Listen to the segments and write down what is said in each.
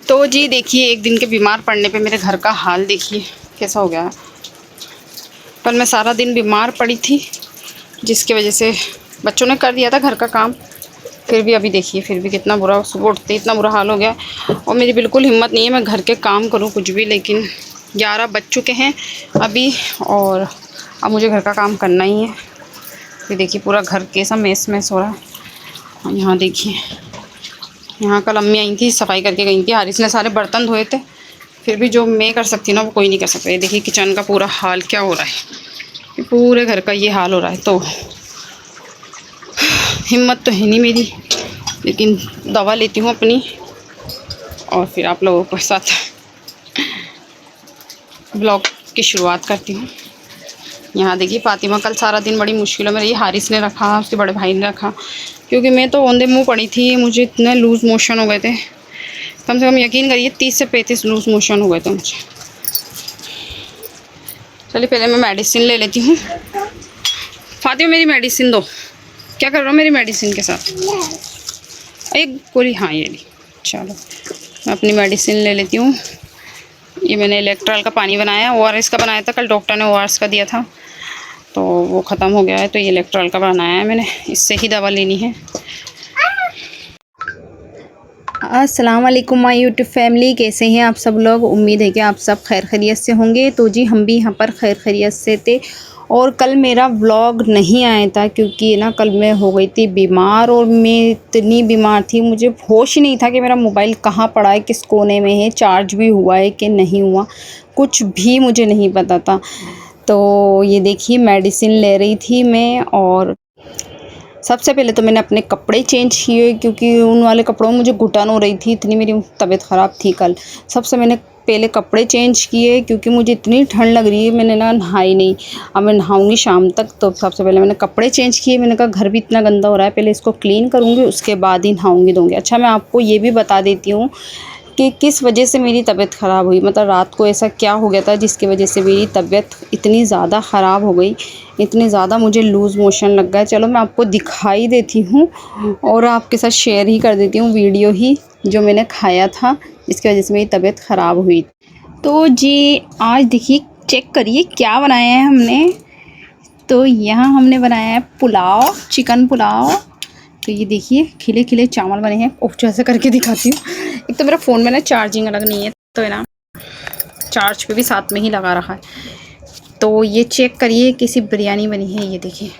तो जी देखिए, एक दिन के बीमार पड़ने पे मेरे घर का हाल देखिए कैसा हो गया है। कल मैं सारा दिन बीमार पड़ी थी, जिसकी वजह से बच्चों ने कर दिया था घर का काम, फिर भी अभी देखिए फिर भी कितना बुरा, सुबह उठते इतना बुरा हाल हो गया। और मेरी बिल्कुल हिम्मत नहीं है मैं घर के काम करूं कुछ भी, लेकिन 11 बज चुके हैं अभी और अब मुझे घर का काम करना ही है। फिर देखिए पूरा घर कैसा मैस हो रहा है। और यहाँ देखिए, यहाँ कल अम्मी आई थी, सफाई करके गई थी, हारिस ने सारे बर्तन धोए थे, फिर भी जो मैं कर सकती ना वो कोई नहीं कर सकता। ये देखिए किचन का पूरा हाल क्या हो रहा है, पूरे घर का ये हाल हो रहा है। तो हिम्मत तो है नहीं मेरी, लेकिन दवा लेती हूँ अपनी और फिर आप लोगों के साथ ब्लॉग की शुरुआत करती हूँ। यहाँ देखिए फातिमा कल सारा दिन बड़ी मुश्किलों में रही। हारिस ने रखा, उसके बड़े भाई ने रखा, क्योंकि मैं तो औंधे मुँह पड़ी थी। मुझे इतने लूज़ मोशन हो गए थे, कम से कम यकीन करिए 30 से 35 लूज़ मोशन हो गए थे मुझे। चलिए पहले मैं मेडिसिन ले लेती हूँ। फातिमा मेरी मेडिसिन दो। क्या कर रहा हूँ मेरी मेडिसिन के साथ? एक गोली, हाँ ये ली। चलो मैं अपनी मेडिसिन ले लेती हूँ। ये मैंने इलेक्ट्रॉल का पानी बनाया, ORS का बनाया था, कल डॉक्टर ने ORS का दिया था तो वो ख़त्म हो गया है, तो ये इलेक्ट्रॉल का बनाया है मैंने, इससे ही दवा लेनी है। अस्सलाम वालेकुम माय यूट्यूब फैमिली, कैसे हैं आप सब लोग? उम्मीद है कि आप सब खैर खैरियत से होंगे। तो जी हम भी यहाँ पर खैर खैरियत से थे। और कल मेरा व्लॉग नहीं आया था क्योंकि ना कल मैं हो गई थी बीमार, और मैं इतनी बीमार थी मुझे होश ही नहीं था कि मेरा मोबाइल कहाँ पड़ा है, किस कोने में है, चार्ज भी हुआ है कि नहीं हुआ, कुछ भी मुझे नहीं पता था। तो ये देखिए मेडिसिन ले रही थी मैं, और सबसे पहले तो मैंने अपने कपड़े चेंज किए क्योंकि उन वाले कपड़ों में मुझे घुटन हो रही थी, इतनी मेरी तबीयत ख़राब थी कल। सबसे मैंने पहले कपड़े चेंज किए क्योंकि मुझे इतनी ठंड लग रही है, मैंने ना नहाई नहीं। अब मैं नहाऊंगी शाम तक, तो सबसे पहले मैंने कपड़े चेंज किए। मैंने कहा घर भी इतना गंदा हो रहा है, पहले इसको क्लीन करूँगी उसके बाद ही नहाऊंगी धोऊंगी। अच्छा मैं आपको ये भी बता देती हूँ कि किस वजह से मेरी तबीयत ख़राब हुई, मतलब रात को ऐसा क्या हो गया था जिसकी वजह से मेरी तबीयत इतनी ज़्यादा ख़राब हो गई, इतनी ज़्यादा मुझे लूज़ मोशन लग गया। चलो मैं आपको दिखाई देती हूँ और आपके साथ शेयर ही कर देती हूँ वीडियो ही, जो मैंने खाया था जिसकी वजह से मेरी तबीयत ख़राब हुई। तो जी आज देखिए चेक करिए क्या बनाया है हमने। तो यहाँ हमने बनाया है पुलाव, चिकन पुलाव। तो ये देखिए खिले खिले चावल बने हैं। ओह ऐसे करके दिखाती हूँ। एक तो मेरा फ़ोन में ना चार्जिंग अलग नहीं है, तो है ना चार्ज पे भी साथ में ही लगा रखा है। तो ये चेक करिए कैसी बिरयानी बनी है। ये देखिए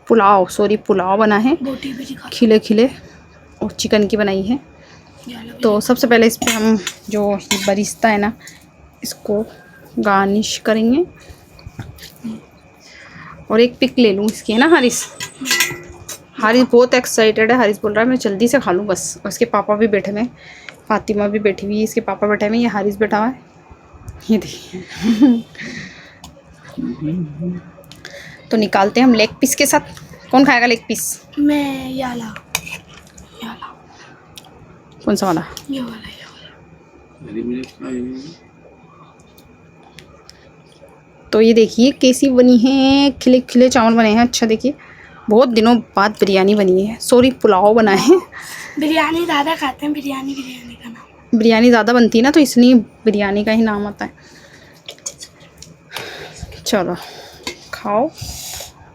पुलाव बना है, खिले खिले, और चिकन की बनाई है। तो सबसे पहले इस पर हम जो बरिस्ता है ना, इसको गार्निश करेंगे। और एक पिक ले लूँ इसकी, है ना हारिस? हारिस बहुत एक्साइटेड है। हारिस बोल रहा है मैं जल्दी से खा लूँ बस। और इसके पापा भी बैठे हुए हैं, फातिमा भी बैठी हुई है, इसके पापा बैठे हुए हैं, ये हारिस बैठा हुआ है। ये देखिए तो निकालते हैं हम लेग पीस के साथ। कौन खाएगा लेग पीस? मैं। याला कौन सा वाला? ये वाला। तो ये देखिए कैसी बनी है, खिले खिले चावल बने हैं। अच्छा देखिए बहुत दिनों बाद बिरयानी बनी है, सॉरी पुलाव बना है। बिरयानी ज़्यादा खाते हैं, बिरयानी का नाम। बिरयानी ज़्यादा बनती है ना, तो इसलिए बिरयानी का ही नाम आता है। चलो खाओ।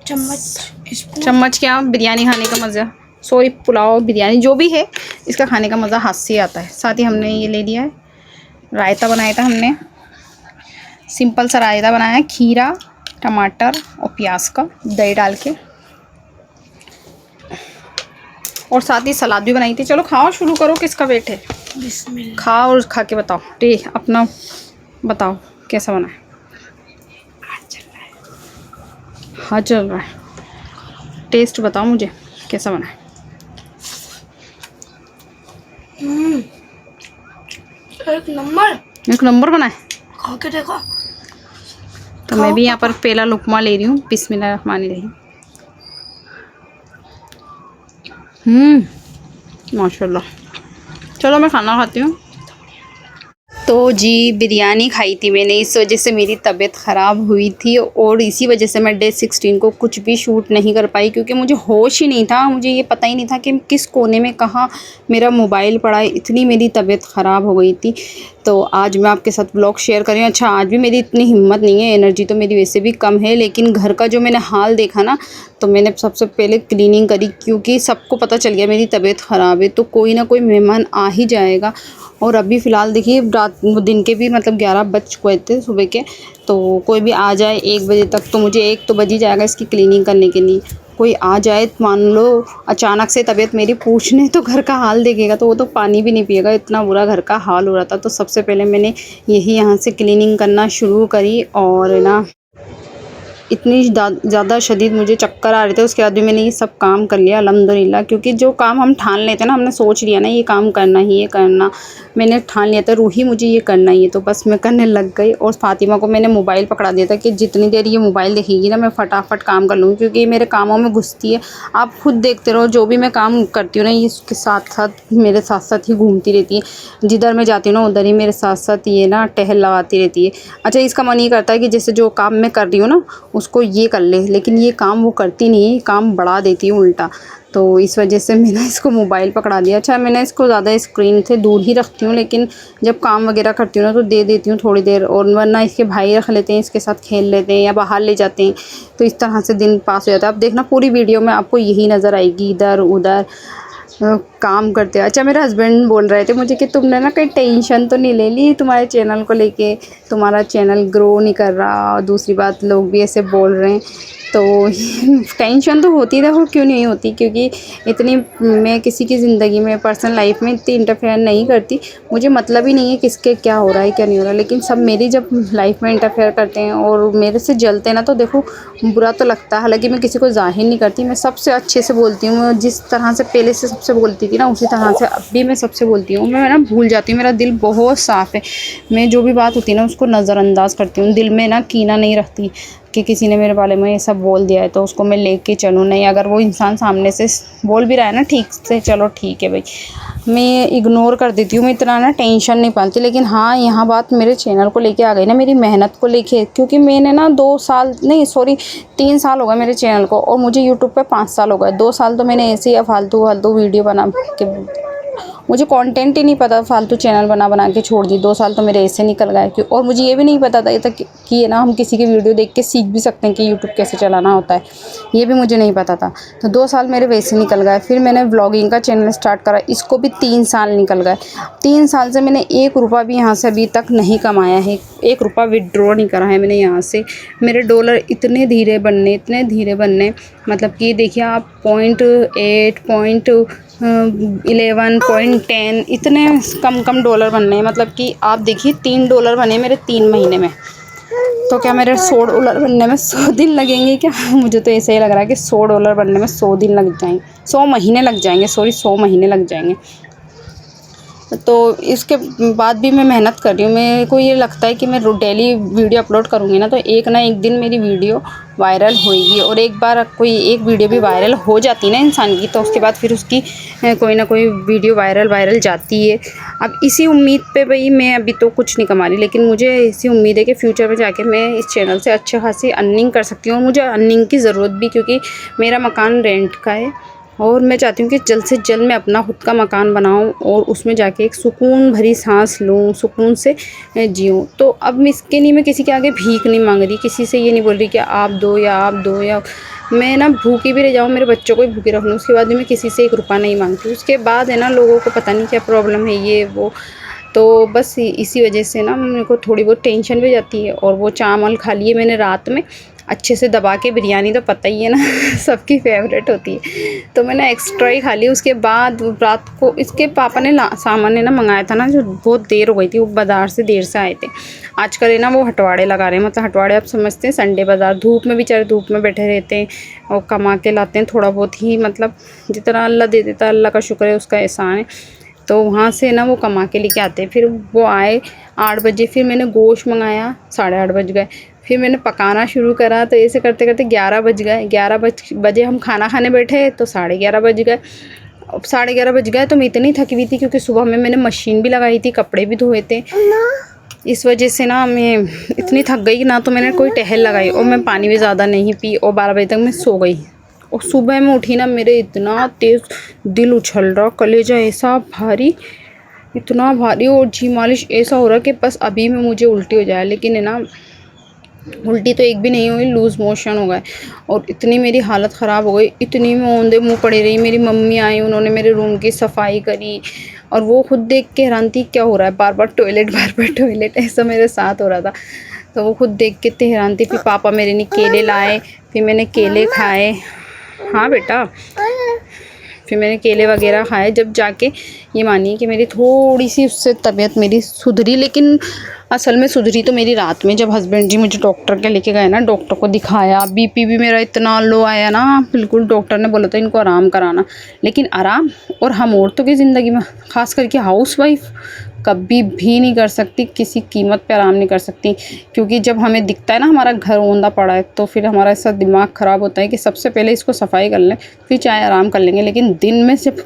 चम्मच क्या, बिरयानी खाने का मज़ा, सॉरी पुलाव बिरयानी जो भी है, इसका खाने का मज़ा हाथ से आता है। साथ ही हमने ये ले लिया है रायता, बनाया था हमने सिंपल सा रायता बनाया है, खीरा टमाटर और प्याज का, दही डाल के, और साथ ही सलाद भी बनाई थी। चलो खाओ, शुरू करो, किसका वेट है? बिस्मिल्लाह। खाओ और खा के बताओ, अपना बताओ कैसा बना है। हाँ चल रहा है, टेस्ट बताओ मुझे कैसा बना है। एक नंबर बना है, खा के देखो। तो मैं भी यहाँ पर पहला लुकमा ले रही हूँ। बिस्मिल्लाहिर्रहमानिर्रहीम। माशाल्लाह। चलो मैं खाना खाती हूँ। तो जी बिरयानी खाई थी मैंने, इस वजह से मेरी तबीयत ख़राब हुई थी और इसी वजह से मैं डे 16 को कुछ भी शूट नहीं कर पाई, क्योंकि मुझे होश ही नहीं था, मुझे ये पता ही नहीं था कि किस कोने में कहाँ मेरा मोबाइल पड़ा है, इतनी मेरी तबीयत ख़राब हो गई थी। तो आज मैं आपके साथ ब्लॉग शेयर कर रही हूँ। अच्छा, आज भी मेरी इतनी हिम्मत नहीं है, एनर्जी तो मेरी वैसे भी कम है, लेकिन घर का जो मैंने हाल देखा ना, तो मैंने सबसे पहले क्लीनिंग करी, क्योंकि सबको पता चल गया मेरी तबीयत ख़राब है, तो कोई ना कोई मेहमान आ ही जाएगा। और अभी फ़िलहाल देखिए रात दिन के भी मतलब 11 बज गए थे सुबह के, तो कोई भी आ जाए 1 बजे तक, तो मुझे 1 तो बज ही जाएगा इसकी क्लीनिंग करने के लिए। कोई आ जाए, मान लो अचानक से तबीयत मेरी पूछने, तो घर का हाल देखेगा तो वो तो पानी भी नहीं पिएगा, इतना बुरा घर का हाल हो रहा था। तो सबसे पहले मैंने यही यहाँ से क्लीनिंग करना शुरू करी, और ना इतनी ज़्यादा शदीद मुझे चक्कर आ रहे थे, उसके बाद भी मैंने ये सब काम कर लिया अल्हम्दुलिल्लाह। क्योंकि जो काम हम ठान लेते हैं ना, हमने सोच लिया ना ये काम करना ही, ये करना, मैंने ठान लिया था रूही मुझे ये करना ही है, तो बस मैं करने लग गई। और फ़ातिमा को मैंने मोबाइल पकड़ा दिया था कि जितनी देर ये मोबाइल देखेगी ना, मैं फटाफट काम कर लूँगी, क्योंकि ये मेरे कामों में घुसती है। आप खुद देखते रहो, जो भी मैं काम करती हूँ ना, ये इसके साथ साथ मेरे साथ साथ ही घूमती रहती है। जिधर मैं जाती हूँ ना, उधर ही मेरे साथ साथ ये ना टहल लगाती रहती है। अच्छा, इसका मन ये करता है कि जैसे जो काम मैं कर रही हूँ ना, उसको ये कर ले, लेकिन ये काम वो करती नहीं है, काम बढ़ा देती है उल्टा। तो इस वजह से मैंने इसको मोबाइल पकड़ा दिया। अच्छा, मैंने इसको ज़्यादा स्क्रीन से दूर ही रखती हूँ, लेकिन जब काम वगैरह करती हूँ ना, तो दे देती हूँ थोड़ी देर, और वरना इसके भाई रख लेते हैं, इसके साथ खेल लेते हैं या बाहर ले जाते हैं, तो इस तरह से दिन पास हो जाता है। अब देखना पूरी वीडियो में आपको यही नज़र आएगी, इधर उधर काम करते हैं। अच्छा, मेरे हस्बैंड बोल रहे थे मुझे कि तुमने ना कहीं टेंशन तो नहीं ले ली तुम्हारे चैनल को लेके, तुम्हारा चैनल ग्रो नहीं कर रहा, और दूसरी बात लोग भी ऐसे बोल रहे हैं। तो टेंशन तो होती है, देखो क्यों नहीं होती, क्योंकि इतनी मैं किसी की ज़िंदगी में पर्सनल लाइफ में इतनी इंटरफेयर नहीं करती, मुझे मतलब ही नहीं है किसके क्या हो रहा है क्या नहीं हो रहा। लेकिन सब मेरी जब लाइफ में इंटरफेयर करते हैं और मेरे से जलते हैं ना, तो देखो बुरा तो लगता है। हालांकि मैं किसी को जाहिर नहीं करती, मैं सबसे अच्छे से बोलती हूँ, मैं जिस तरह से पहले से सबसे बोलती थी ना, उसी तरह से अब भी मैं सबसे बोलती हूँ। मैं ना भूल जाती हूँ, मेरा दिल बहुत साफ़ है, मैं जो भी बात होती है ना उसको नज़रअंदाज करती हूँ, दिल में ना कीना नहीं रखती कि किसी ने मेरे बारे में ये सब बोल दिया है तो उसको मैं लेके चलूँ। नहीं, अगर वो इंसान सामने से बोल भी रहा है ना ठीक से, चलो ठीक है भाई, मैं इग्नोर कर देती हूँ, मैं इतना ना टेंशन नहीं पालती। लेकिन हाँ, यहाँ बात मेरे चैनल को लेके आ गई ना, मेरी मेहनत को लेके, क्योंकि मैंने ना 3 साल हो गए मेरे चैनल को, और मुझे यूट्यूब पे 5 साल हो गए। 2 साल तो मैंने ऐसे ही फालतू फालतू वीडियो बना के, मुझे कंटेंट ही नहीं पता, फालतू चैनल बना बना के छोड़ दी। 2 साल तो मेरे ऐसे निकल गए, क्यों, और मुझे ये भी नहीं पता था ये तक कि ये ना हम किसी की वीडियो देख के सीख भी सकते हैं कि यूट्यूब कैसे चलाना होता है, ये भी मुझे नहीं पता था। तो 2 साल मेरे वैसे निकल गए। फिर मैंने व्लॉगिंग का चैनल स्टार्ट करा, इसको भी 3 साल निकल गए। 3 साल से मैंने 1 रुपया भी यहाँ से अभी तक नहीं कमाया है, 1 रुपया विड्रॉ नहीं करा है मैंने यहाँ से। मेरे डॉलर इतने धीरे बनने, मतलब कि देखिए आप 0.8 0.11 0.10 इतने कम डॉलर बनने हैं। मतलब कि आप देखिए $3 बने मेरे 3 महीने में, तो क्या मेरे $100 बनने में 100 दिन लगेंगे क्या? मुझे तो ऐसे ही लग रहा है कि $100 बनने में 100 दिन लग जाएंगे, 100 महीने लग जाएंगे, 100 महीने लग जाएंगे। तो इसके बाद भी मैं मेहनत कर रही हूँ। मेरे को ये लगता है कि मैं डेली वीडियो अपलोड करूँगी ना, तो एक ना एक दिन मेरी वीडियो वायरल होएगी। और एक बार कोई एक वीडियो भी वायरल हो जाती है ना इंसान की, तो उसके बाद फिर उसकी कोई ना कोई वीडियो वायरल जाती है। अब इसी उम्मीद पे भाई मैं अभी तो कुछ नहीं कमा रही, लेकिन मुझे इसी उम्मीद है कि फ्यूचर में जाके मैं इस चैनल से अच्छे खासी अर्निंग कर सकती हूँ। और मुझे अर्निंग की ज़रूरत भी, क्योंकि मेरा मकान रेंट का है, और मैं चाहती हूँ कि जल्द से जल्द मैं अपना खुद का मकान बनाऊँ और उसमें जाके एक सुकून भरी सांस लूँ, सुकून से जीऊँ। तो अब इसके लिए मैं किसी के आगे भीख नहीं मांग रही, किसी से ये नहीं बोल रही कि आप दो, या मैं ना भूखी भी रह जाऊँ, मेरे बच्चों को भी भूखे रख लूँ, उसके बाद भी मैं किसी से 1 रुपया नहीं मांगती। उसके बाद है ना, लोगों को पता नहीं क्या प्रॉब्लम है ये वो, तो बस इसी वजह से ना मेरे को थोड़ी बहुत टेंशन भी जाती है। और वो चावल खा लिए मैंने रात में अच्छे से दबा के, बिरयानी तो पता ही है ना सबकी फेवरेट होती है, तो मैंने एक्स्ट्रा ही खा ली। उसके बाद रात को इसके पापा ने सामान ना मंगाया था ना, जो बहुत देर हो गई थी, वो बाज़ार से देर से आए थे। आजकल है ना वो हटवाड़े लगा रहे हैं, मतलब हटवाड़े आप समझते हैं, संडे बाज़ार, धूप में बेचारे धूप में बैठे रहते हैं और कमा के लाते हैं थोड़ा बहुत ही, मतलब जितना अल्लाह दे देता है, अल्लाह का शुक्र है, उसका एहसान है। तो वहाँ से ना वो कमा के लेके आते हैं। फिर वो आए 8 बजे, फिर मैंने गोश्त मंगाया, 8:30 बज गए। फिर मैंने पकाना शुरू करा, तो ऐसे करते करते 11 बज गए। 11 बजे हम खाना खाने बैठे तो 11:30 बज गए। अब 11:30 बज गए तो मैं इतनी थकी हुई थी क्योंकि सुबह में मैंने मशीन भी लगाई थी, कपड़े भी धोए थे। इस वजह से ना मैं इतनी थक गई ना तो मैंने कोई टहल लगाई और मैं पानी भी ज़्यादा नहीं पी और 12 बजे तक मैं सो गई। और सुबह में उठी ना मेरे इतना तेज़ दिल उछल रहा, कलेजा ऐसा भारी, इतना भारी, और जी मालिश ऐसा हो रहा कि बस अभी में मुझे उल्टी हो जाए। लेकिन है ना उल्टी तो एक भी नहीं हुई, लूज़ मोशन हो गए और इतनी मेरी हालत ख़राब हो गई, इतनी मैं औंधे मुँह पड़ी रही। मेरी मम्मी आई, उन्होंने मेरे रूम की सफाई करी और वो खुद देख के हैरान थी क्या हो रहा है, बार बार टॉयलेट ऐसा मेरे साथ हो रहा था। तो वो खुद देख के इतने हैरान थी। फिर पापा मेरे ने केले लाए, फिर मैंने केले खाए। हाँ बेटा, फिर मैंने केले वगैरह खाए, जब जाके ये मानिए कि मेरी थोड़ी सी उससे तबीयत मेरी सुधरी। लेकिन असल में सुधरी तो मेरी रात में, जब हस्बैंड जी मुझे डॉक्टर के लेके गए ना, डॉक्टर को दिखाया, बीपी भी मेरा इतना लो आया ना, बिल्कुल डॉक्टर ने बोला था इनको आराम कराना। लेकिन आराम, और हम औरतों की ज़िंदगी में, ख़ास करके हाउसवाइफ, कभी भी नहीं कर सकती, किसी कीमत पे आराम नहीं कर सकती। क्योंकि जब हमें दिखता है ना हमारा घर औंधा पड़ा है तो फिर हमारा ऐसा दिमाग ख़राब होता है कि सबसे पहले इसको सफाई कर लें, फिर चाहे आराम कर लेंगे। लेकिन दिन में जब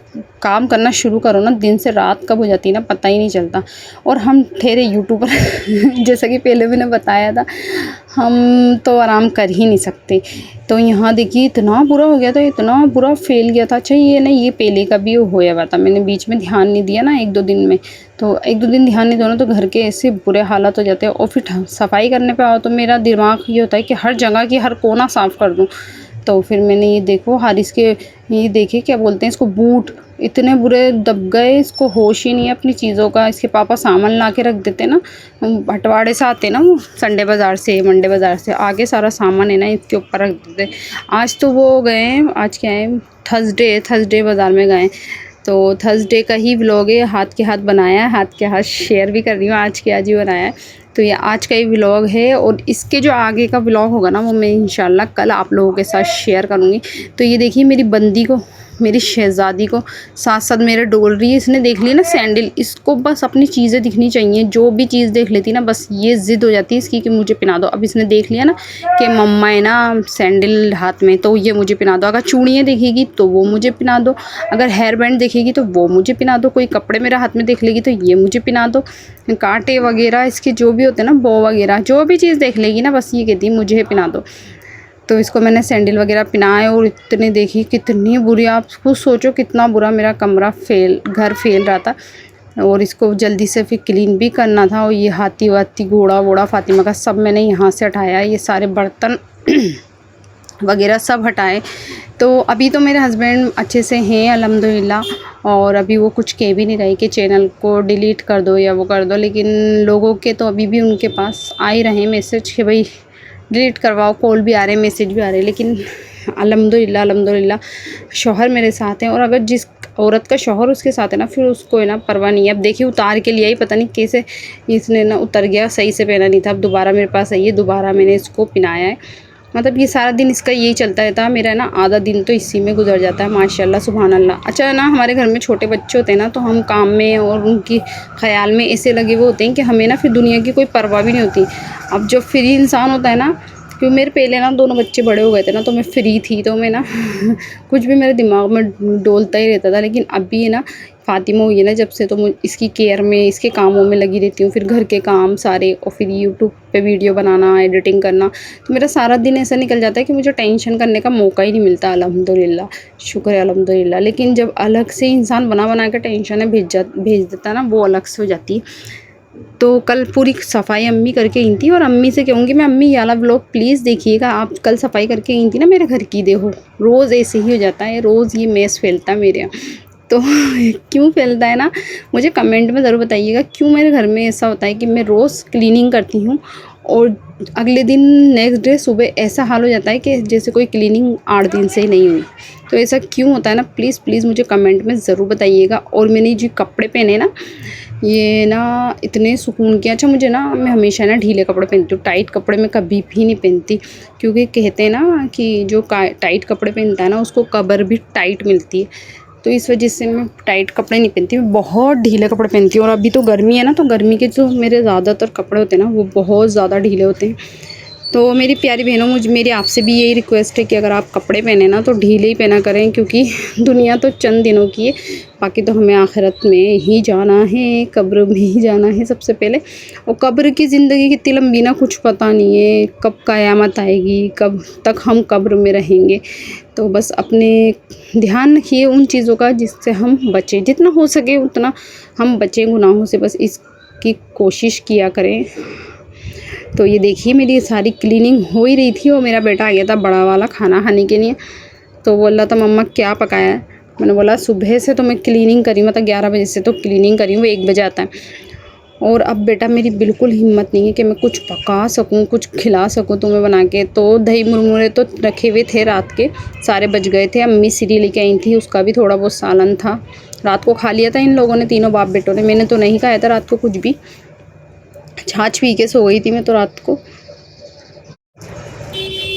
काम करना शुरू करो ना, दिन से रात कब हो जाती है ना पता ही नहीं चलता। और हम ठहरे यूट्यूबर जैसा कि पहले मैंने बताया था, हम तो आराम कर ही नहीं सकते। तो यहाँ देखिए इतना बुरा हो गया था, इतना बुरा फैल गया था। अच्छा ये ना, ये पहले का भी होया हुआ था, मैंने बीच में ध्यान नहीं दिया ना 1-2 दिन में, तो 1-2 दिन ध्यान नहीं दो ना तो घर के ऐसे बुरे हालात हो जाते हैं। और फिर सफाई करने पे आओ तो मेरा दिमाग ये होता है कि हर जगह की हर कोना साफ़ कर दूँ। तो फिर मैंने ये देखो हारिस के, ये देखे क्या बोलते हैं इसको, बूट इतने बुरे दब गए, इसको होश ही नहीं है अपनी चीज़ों का। इसके पापा सामान ला के रख देते ना, बंटवारे से आते ना वो, संडे बाज़ार से, मंडे बाज़ार से आगे सारा सामान है ना इसके ऊपर रख देते। आज तो वो गए, आज क्या है, थर्सडे बाज़ार में गए। तो थर्सडे का ही व्लॉग है, हाथ के हाथ बनाया है, हाथ के हाथ शेयर भी कर रही हूँ, आज के आज ही बनाया है। तो ये आज का ही व्लॉग है और इसके जो आगे का व्लॉग होगा ना वो मैं इंशाल्लाह कल आप लोगों के साथ शेयर करूँगी। तो ये देखिए मेरी बंदी को, मेरी शहज़ादी को साथ साथ मेरे डोल रही है। इसने देख ली ना सैंडल, इसको बस अपनी चीज़ें दिखनी चाहिए, जो भी चीज़ देख लेती ना बस ये ज़िद हो जाती है इसकी कि मुझे पिना दो। अब इसने देख लिया ना कि मम्मा है ना सैंडल हाथ में, तो ये मुझे पिना दो। अगर चूड़ियाँ देखेगी तो वो मुझे पिना दो, अगर हेयर बैंड देखेगी तो वो मुझे पिना दो, कोई कपड़े मेरे हाथ में देख लेगी तो ये मुझे पिना दो, कांटे वगैरह इसके जो भी होते हैं ना, बो वगैरह, जो भी चीज़ देख लेगी ना बस ये कहती मुझे पिना दो। तो इसको मैंने सैंडल वगैरह पिनाए और इतने देखी कितनी बुरी, आप खुद सोचो कितना बुरा मेरा कमरा घर फैल रहा था। और इसको जल्दी से फिर क्लीन भी करना था। और ये हाथी वाती घोड़ा वोड़ा फातिमा का सब मैंने यहाँ से हटाया, ये सारे बर्तन वगैरह सब हटाए। तो अभी तो मेरे हस्बैंड अच्छे से हैं अल्हम्दुलिल्लाह, और अभी वो कुछ कह भी नहीं रहे कि चैनल को डिलीट कर दो या वो कर दो। लेकिन लोगों के तो अभी भी उनके पास आ ही रहे मैसेज कि भाई डिलीट करवाओ, कॉल भी आ रहे हैं, मैसेज भी आ रहे हैं। लेकिन अल्हम्दुलिल्लाह शौहर मेरे साथ हैं, और अगर जिस औरत का शौहर उसके साथ है ना फिर उसको है ना परवाह नहीं है। अब देखिए उतार के लिया ही, पता नहीं कैसे इसने ना उतर गया, सही से पहना नहीं था। अब दोबारा मेरे पास आई है, दोबारा मैंने इसको पिनाया है। मतलब ये सारा दिन इसका यही चलता रहता है। मेरा ना आधा दिन तो इसी में गुजर जाता है, माशाल्लाह सुभान अल्लाह। अच्छा ना हमारे घर में छोटे बच्चे होते हैं ना तो हम काम में और उनकी ख्याल में ऐसे लगे हुए होते हैं कि हमें ना फिर दुनिया की कोई परवाह भी नहीं होती। अब जो फ्री इंसान होता है ना, क्योंकि मेरे पहले ना दोनों बच्चे बड़े हो गए थे ना तो मैं फ्री थी, तो मैं ना कुछ भी मेरे दिमाग में डोलता ही रहता था। लेकिन अभी है ना फ़ातिमा हुई है ना जब से, तो इसकी केयर में, इसके कामों में लगी रहती हूँ। फिर घर के काम सारे, और फिर यूट्यूब पे वीडियो बनाना, एडिटिंग करना, तो मेरा सारा दिन ऐसा निकल जाता है कि मुझे टेंशन करने का मौका ही नहीं मिलता। अल्हम्दुलिल्लाह, शुक्र है अल्हम्दुलिल्लाह। लेकिन जब अलग से इंसान बना के टेंशन भेज देता ना, वो अलग से हो जाती है। तो कल पूरी सफाई अम्मी करके आई थी, और अम्मी से कहूँगी मैं, अम्मी ये वाला व्लॉग प्लीज़ देखिएगा, आप कल सफाई करके आई थी ना मेरे घर की, देखो रोज़ ऐसे ही हो जाता है, रोज़ ये मैस फैलता है मेरे यहाँ। तो क्यों फैलता है ना, मुझे कमेंट में ज़रूर बताइएगा क्यों मेरे घर में ऐसा होता है कि मैं रोज़ क्लीनिंग करती हूँ और अगले दिन नेक्स्ट डे सुबह ऐसा हाल हो जाता है कि जैसे कोई क्लीनिंग 8 दिन से ही नहीं हुई। तो ऐसा क्यों होता है ना, प्लीज़ मुझे कमेंट में ज़रूर बताइएगा। और मैंने जो कपड़े पहने ना, ये ना इतने सुकून के, अच्छा मुझे ना, मैं हमेशा ना ढीले कपड़े पहनती हूँ, टाइट कपड़े मैं कभी भी नहीं पहनती। क्योंकि कहते हैं ना कि जो टाइट कपड़े पहनता है ना उसको कब्र भी टाइट मिलती है। तो इस वजह से मैं टाइट कपड़े नहीं पहनती, मैं बहुत ढीले कपड़े पहनती हूँ। और अभी तो गर्मी है ना, तो गर्मी के जो मेरे ज़्यादातर कपड़े होते हैं ना वो बहुत ज़्यादा ढीले होते हैं। तो मेरी प्यारी बहनों, मेरी आपसे भी यही रिक्वेस्ट है कि अगर आप कपड़े पहने ना तो ढीले ही पहना करें, क्योंकि दुनिया तो चंद दिनों की है, बाकी तो हमें आखिरत में ही जाना है, कब्र में ही जाना है सबसे पहले। और कब्र की ज़िंदगी कितनी लंबी ना, कुछ पता नहीं है कब क़यामत आएगी, कब तक हम कब्र में रहेंगे। तो बस अपने ध्यान रखिए उन चीज़ों का जिससे हम बचें, जितना हो सके उतना हम बचें गुनाहों से, बस इसकी कोशिश किया करें। तो ये देखिए मेरी सारी क्लीनिंग हो ही रही थी और मेरा बेटा आ गया था बड़ा वाला खाना खाने के लिए। तो बोल रहा था मम्मा क्या पकाया है। मैंने बोला सुबह से तो मैं क्लीनिंग करी, मतलब 11 बजे से तो क्लीनिंग करी हूँ, वो 1 बजे आता है। और अब बेटा मेरी बिल्कुल हिम्मत नहीं है कि मैं कुछ पका सकूँ, कुछ खिला सकूँ तुम्हें बना के। तो दही मुरमुरे तो रखे हुए थे रात के, सारे बच गए थे। अम्मी सीरी लेके आई थी, उसका भी थोड़ा बहुत सालन था, रात को खा लिया था इन लोगों ने, तीनों बाप बेटों ने। मैंने तो नहीं खाया था रात को कुछ भी, छाछ पी के सो गई थी मैं तो रात को।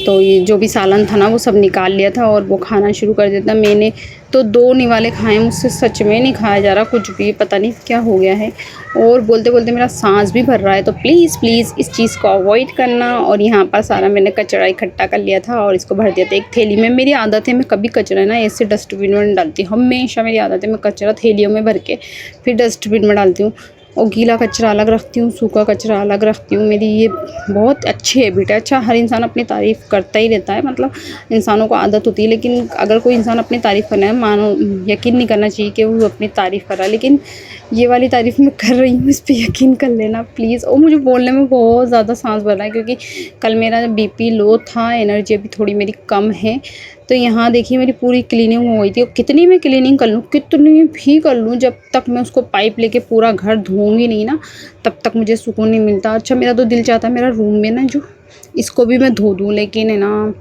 तो ये जो भी सालन था ना वो सब निकाल लिया था और वो खाना शुरू कर दिया था। मैंने तो 2 निवाले खाए, मुझसे सच में नहीं खाया जा रहा कुछ भी, पता नहीं क्या हो गया है। और बोलते बोलते मेरा सांस भी भर रहा है। तो प्लीज़ प्लीज़ इस चीज़ को अवॉइड करना। और यहाँ पर सारा मैंने कचरा इकट्ठा कर लिया था और इसको भर दिया था एक थैली में। मेरी आदत है मैं कभी कचरा ना ऐसे डस्टबिन में डालती हूँ, हमेशा मेरी आदत है मैं कचरा थैलियों में भर के फिर डस्टबिन में डालती हूँ। और गीला कचरा अलग रखती हूँ, सूखा कचरा अलग रखती हूँ। मेरी ये बहुत अच्छी हैबिट है। अच्छा, हर इंसान अपनी तारीफ़ करता ही रहता है, मतलब इंसानों को आदत होती है, लेकिन अगर कोई इंसान अपनी तारीफ़ करना है, मानो यकीन नहीं करना चाहिए कि वो अपनी तारीफ़ कर रहा है, लेकिन ये वाली तारीफ़ मैं कर रही हूँ, इस पर यकीन कर लेना प्लीज़। और मुझे बोलने में बहुत ज़्यादा सांस भर रहा है, क्योंकि कल मेरा बीपी लो था, एनर्जी अभी थोड़ी मेरी कम है। तो यहाँ देखिए मेरी पूरी क्लीनिंग हो गई थी। और कितनी मैं क्लीनिंग कर लूँ, कितनी भी कर लूँ, जब तक मैं उसको पाइप लेके पूरा घर धोऊंगी नहीं ना, तब तक मुझे सुकून नहीं मिलता। अच्छा, मेरा तो दिल चाहता है मेरा रूम में ना जो इसको भी मैं धो दूँ, लेकिन है ना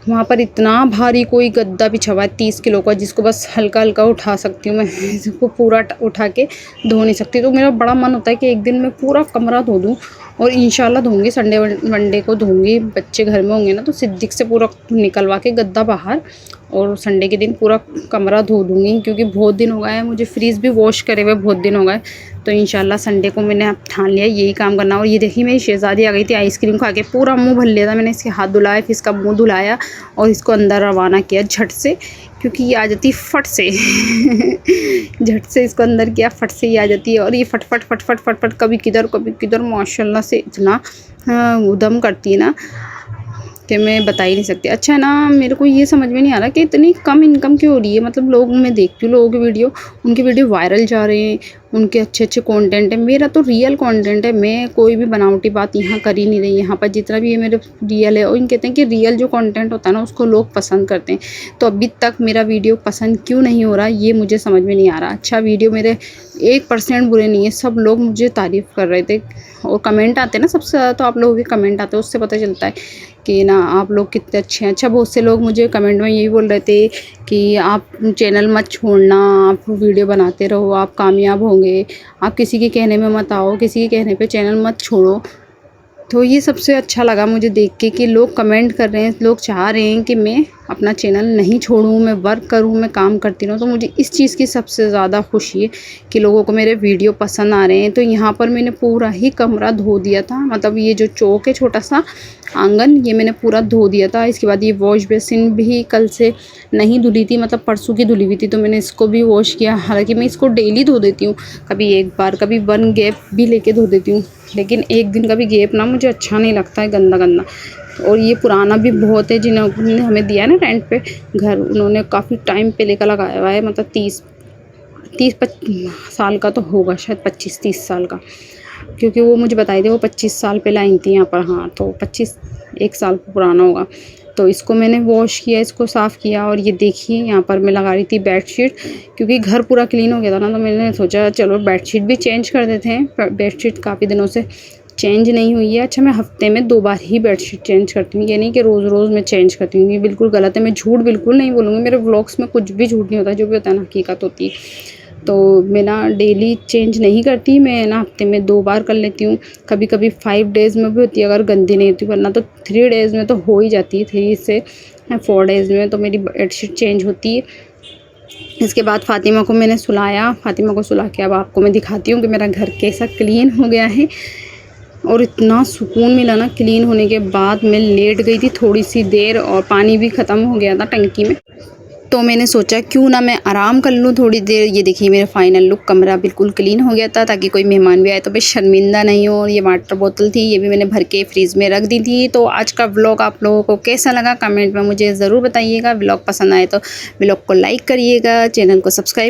वहाँ पर इतना भारी कोई गद्दा बिछा हुआ है 30 किलो का, जिसको बस हल्का हल्का उठा सकती हूँ मैं, इसको पूरा उठा के धो नहीं सकती। तो मेरा बड़ा मन होता है कि एक दिन मैं पूरा कमरा धो दूँ, और इंशाल्लाह धोंगी, संडे वनडे को धोंगी, बच्चे घर में होंगे ना तो सिद्दीक से पूरा निकलवा के गद्दा बाहर, और संडे के दिन पूरा कमरा धो दूँगी, क्योंकि बहुत दिन हो गए हैं मुझे फ्रीज़ भी वॉश करे हुए, बहुत दिन हो गए। तो इंशाल्लाह संडे को मैंने अब ठान लिया यही काम करना। और ये देखिए मेरी शहज़ादी आ गई थी, आइसक्रीम खा के पूरा मुंह भर लिया था। मैंने इसके हाथ धुलाए, फिर इसका मुंह धुलाया और इसको अंदर रवाना किया झट से, क्योंकि ये आ जाती फट से झट से इसको अंदर किया, फट से ये आ जाती है। और ये फट फट फट फट फट फट कभी किधर माशाल्लाह से इतना उदम करती है ना कि मैं बता ही नहीं सकती। अच्छा ना, मेरे को ये समझ में नहीं आ रहा कि इतनी कम इनकम क्यों हो रही है। मतलब लोग, मैं देखती हूँ लोगों की वीडियो, उनके वीडियो वायरल जा रहे हैं, उनके अच्छे अच्छे कंटेंट है। मेरा तो रियल कंटेंट है, मैं कोई भी बनावटी बात यहाँ कर ही नहीं रही। यहाँ पर जितना भी है मेरे रियल है। और इन कहते हैं कि रियल जो कंटेंट होता है ना उसको लोग पसंद करते हैं। तो अभी तक मेरा वीडियो पसंद क्यों नहीं हो रहा ये मुझे समझ में नहीं आ रहा। अच्छा, वीडियो मेरे 1% बुरे नहीं है, सब लोग मुझे तारीफ़ कर रहे थे। और कमेंट आते हैं ना सबसे ज़्यादा, तो आप लोगों के कमेंट आते हैं, उससे पता चलता है कि ना आप लोग कितने अच्छे हैं। अच्छा, बहुत से लोग मुझे कमेंट में यही बोल रहे थे कि आप चैनल मत छोड़ना, आप वीडियो बनाते रहो, आप कामयाब होंगे, आप किसी के कहने में मत आओ, किसी के कहने पे चैनल मत छोड़ो। तो ये सबसे अच्छा लगा मुझे देख के कि लोग कमेंट कर रहे हैं, लोग चाह रहे हैं कि मैं अपना चैनल नहीं छोड़ूं, मैं वर्क करूं, मैं काम करती रहूं। तो मुझे इस चीज़ की सबसे ज़्यादा खुशी है कि लोगों को मेरे वीडियो पसंद आ रहे हैं। तो यहाँ पर मैंने पूरा ही कमरा धो दिया था, मतलब ये जो चौक है छोटा सा आंगन, ये मैंने पूरा धो दिया था। इसके बाद ये वॉश बेसिन भी कल से नहीं धुली थी, मतलब परसों की धुली हुई थी, तो मैंने इसको भी वॉश किया। हालांकि मैं इसको डेली धो देती हूँ, कभी एक बार, कभी 1 गैप भी लेके धो देती हूँ, लेकिन एक दिन का भी गैप ना मुझे अच्छा नहीं लगता है, गंदा गंदा। और ये पुराना भी बहुत है, जिन्होंने हमें दिया है ना रेंट पे घर, उन्होंने काफ़ी टाइम पे लेकर लगाया हुआ है, मतलब 30 साल का तो होगा शायद, 25-30 साल का, क्योंकि वो मुझे बताए थे वो 25 साल पहले आई थी यहाँ पर। हाँ, तो 1 साल पुराना होगा। तो इसको मैंने वॉश किया, इसको साफ़ किया। और ये देखिए यहाँ पर मैं लगा रही थी बेडशीट, क्योंकि घर पूरा क्लीन हो गया था ना, तो मैंने सोचा चलो बेडशीट भी चेंज कर देते हैं। बेडशीट काफ़ी दिनों से चेंज नहीं हुई है। अच्छा, मैं हफ्ते में 2 बार ही बेडशीट चेंज करती हूँ, ये नहीं कि रोज़ रोज़ मैं चेंज करती हूँ, ये बिल्कुल गलत है। मैं झूठ बिल्कुल नहीं बोलूँगी, मेरे व्लॉग्स में कुछ भी झूठ नहीं होता, जो भी होता है ना हकीकत होती है। तो मैं ना डेली चेंज नहीं करती, मैं ना हफ्ते में 2 बार कर लेती हूँ, कभी कभी 5 डेज़ में भी होती है अगर गंदी नहीं होती, वरना तो 3 डेज़ में तो हो ही जाती है, 3 से 4 डेज़ में तो मेरी बेडशीट चेंज होती है। इसके बाद फ़ातिमा को मैंने सुलाया, फ़ातिमा को सुला के अब आपको मैं दिखाती हूँ कि मेरा घर कैसा क्लीन हो गया है। और इतना सुकून मिला ना क्लीन होने के बाद। मैं लेट गई थी थोड़ी सी देर और पानी भी ख़त्म हो गया था टंकी में, तो मैंने सोचा क्यों ना मैं आराम कर लूँ थोड़ी देर। ये देखिए मेरा फाइनल लुक, कमरा बिल्कुल क्लीन हो गया था ताकि कोई मेहमान भी आए तो मैं शर्मिंदा नहीं हो। और ये वाटर बोतल थी, ये भी मैंने भर के फ्रीज़ में रख दी थी। तो आज का व्लॉग आप लोगों को कैसा लगा कमेंट में मुझे ज़रूर बताइएगा। व्लॉग पसंद आए तो व्लॉग को लाइक करिएगा, चैनल को सब्सक्राइब